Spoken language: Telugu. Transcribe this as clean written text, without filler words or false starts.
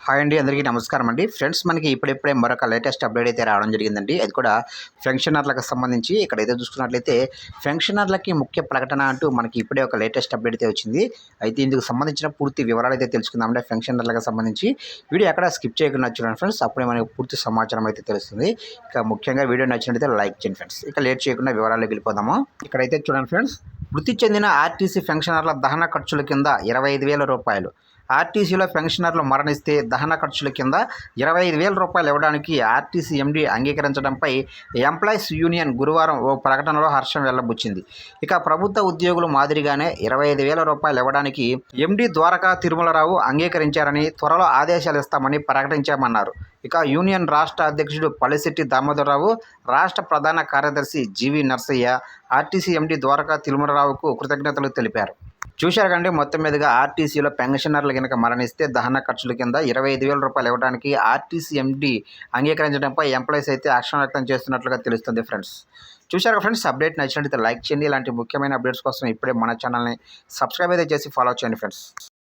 హాయ్ అండి, అందరికీ నమస్కారం అండి. ఫ్రెండ్స్, మనకి ఇప్పుడిప్పుడే మరొక లేటెస్ట్ అప్డేట్ అయితే రావడం జరిగిందండి. అది కూడా పెన్షనర్లకు సంబంధించి. ఇక్కడైతే చూసుకున్నట్లయితే పెన్షనర్లకి ముఖ్య ప్రకటన అంటూ మనకి ఇప్పుడే ఒక లేటెస్ట్ అప్డేట్ అయితే వచ్చింది. అయితే ఇందుకు సంబంధించిన పూర్తి వివరాలు అయితే తెలుసుకుందామంటే పెన్షనర్లకు సంబంధించి వీడియో ఎక్కడ స్కిప్ చేయకుండా చూడండి ఫ్రెండ్స్. అప్పుడే మనకు పూర్తి సమాచారం అయితే తెలుస్తుంది. ఇక ముఖ్యంగా వీడియో నచ్చినట్లయితే లైక్ చేయండి ఫ్రెండ్స్. ఇక లేట్ చేయకుండా వివరాల్లోకి వెళ్ళిపోదాము. ఇక్కడైతే చూడండి ఫ్రెండ్స్, మృతి చెందిన ఆర్టీసీ పెన్షనర్ల దహన ఖర్చుల కింద 25,000 రూపాయలు. ఆర్టీసీలో పెన్షనర్లు మరణిస్తే దహన ఖర్చుల కింద 25,000 రూపాయలు ఇవ్వడానికి ఆర్టీసీ ఎండీ అంగీకరించడంపై ఎంప్లాయీస్ యూనియన్ గురువారం ఓ ప్రకటనలో హర్షం వెల్లబుచ్చింది. ఇక ప్రభుత్వ ఉద్యోగులు మాదిరిగానే 25,000 రూపాయలు ఇవ్వడానికి ఎండీ ద్వారకా తిరుమలరావు అంగీకరించారని, త్వరలో ఆదేశాలు ఇస్తామని ప్రకటించామన్నారు. ఇక యూనియన్ రాష్ట్ర అధ్యక్షుడు పల్లిశెట్టి దామోదరరావు, రాష్ట్ర ప్రధాన కార్యదర్శి జీవి నర్సయ్య ఆర్టీసీ ఎండీ ద్వారకా తిరుమలరావుకు కృతజ్ఞతలు తెలిపారు. చూశారు కండి, మొత్తం మీదుగా ఆర్టీసీలో పెన్షనర్లు కనుక మరణిస్తే దహన ఖర్చుల కింద 25,000 రూపాయలు ఇవ్వడానికి ఆర్టీసీ ఎండీ అంగీకరించడంపై ఎంప్లాయీస్ అయితే హర్షం వ్యక్తం చేస్తున్నట్లుగా తెలుస్తుంది ఫ్రెండ్స్. చూశారు ఫ్రెండ్స్, అప్డేట్ నచ్చినట్లయితే లైక్ చేయండి. ఇలాంటి ముఖ్యమైన అప్డేట్స్ కోసం ఇప్పుడే మన ఛానల్ని సబ్స్క్రైబ్ అయితే చేసి ఫాలో చేయండి ఫ్రెండ్స్.